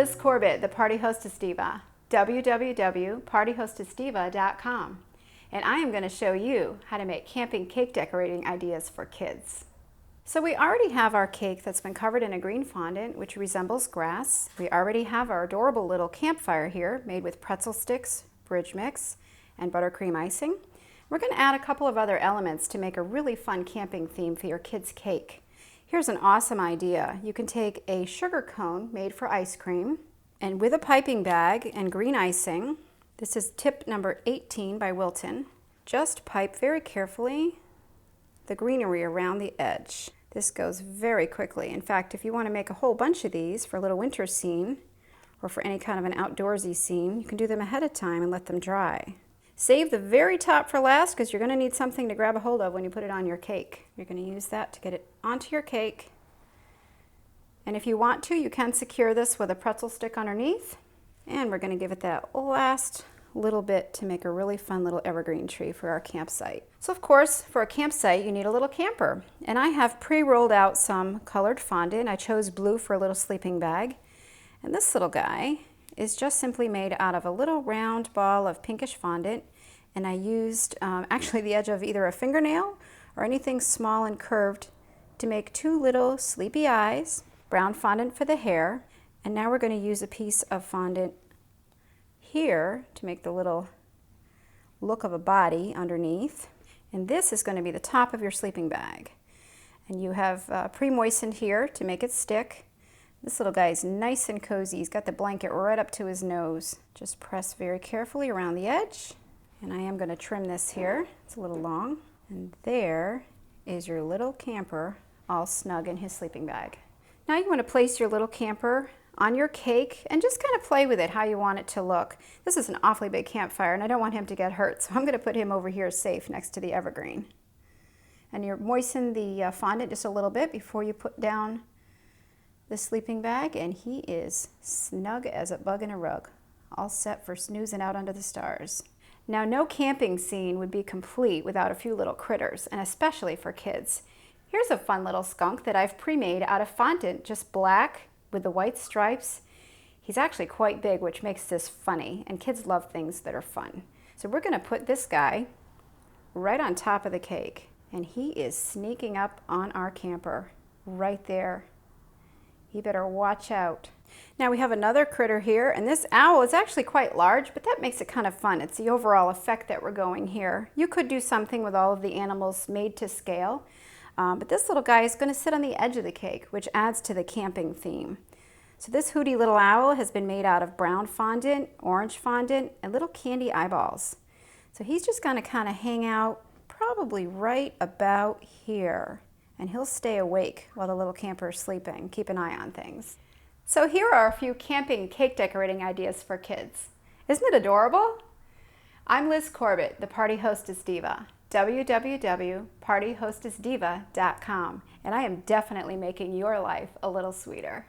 Liz Corbett, the Party Hostess Diva, www.partyhostessdiva.com, and I am going to show you how to make camping cake decorating ideas for kids. So we already have our cake that's been covered in a green fondant, which resembles grass. We already have our adorable little campfire here, made with pretzel sticks, bridge mix, and buttercream icing. We're going to add a couple of other elements to make a really fun camping theme for your kids' cake. Here's an awesome idea. You can take a sugar cone made for ice cream, and with a piping bag and green icing, this is tip number 18 by Wilton, just pipe very carefully the greenery around the edge. This goes very quickly. In fact, if you want to make a whole bunch of these for a little winter scene or for any kind of an outdoorsy scene, you can do them ahead of time and let them dry. Save the very top for last because you're going to need something to grab a hold of when you put it on your cake. You're going to use that to get it onto your cake. And if you want to, you can secure this with a pretzel stick underneath. And we're going to give it that last little bit to make a really fun little evergreen tree for our campsite. So of course, for a campsite, you need a little camper. And I have pre-rolled out some colored fondant. I chose blue for a little sleeping bag. And this little guy is just simply made out of a little round ball of pinkish fondant, and I used actually the edge of either a fingernail or anything small and curved to make two little sleepy eyes, brown fondant for the hair, and now we're going to use a piece of fondant here to make the little look of a body underneath, and this is going to be the top of your sleeping bag. And you have pre-moistened here to make it stick. This little guy is nice and cozy. He's got the blanket right up to his nose. Just press very carefully around the edge. And I am going to trim this here. It's a little long. And there is your little camper all snug in his sleeping bag. Now you want to place your little camper on your cake and just kind of play with it how you want it to look. This is an awfully big campfire and I don't want him to get hurt, so I'm going to put him over here safe next to the evergreen. And you moisten the fondant just a little bit before you put down the sleeping bag, and he is snug as a bug in a rug, all set for snoozing out under the stars. Now, no camping scene would be complete without a few little critters, and especially for kids. Here's a fun little skunk that I've pre-made out of fondant, just black with the white stripes. He's actually quite big, which makes this funny, and kids love things that are fun. So we're going to put this guy right on top of the cake, and he is sneaking up on our camper right there. You better watch out. Now we have another critter here, and this owl is actually quite large, but that makes it kind of fun. It's the overall effect that we're going here. You could do something with all of the animals made to scale, but this little guy is going to sit on the edge of the cake, which adds to the camping theme. So this hooty little owl has been made out of brown fondant, orange fondant, and little candy eyeballs. So he's just going to kind of hang out probably right about here. And he'll stay awake while the little camper is sleeping. Keep an eye on things. So here are a few camping cake decorating ideas for kids. Isn't it adorable? I'm Liz Corbett, the Party Hostess Diva, www.partyhostessdiva.com, and I am definitely making your life a little sweeter.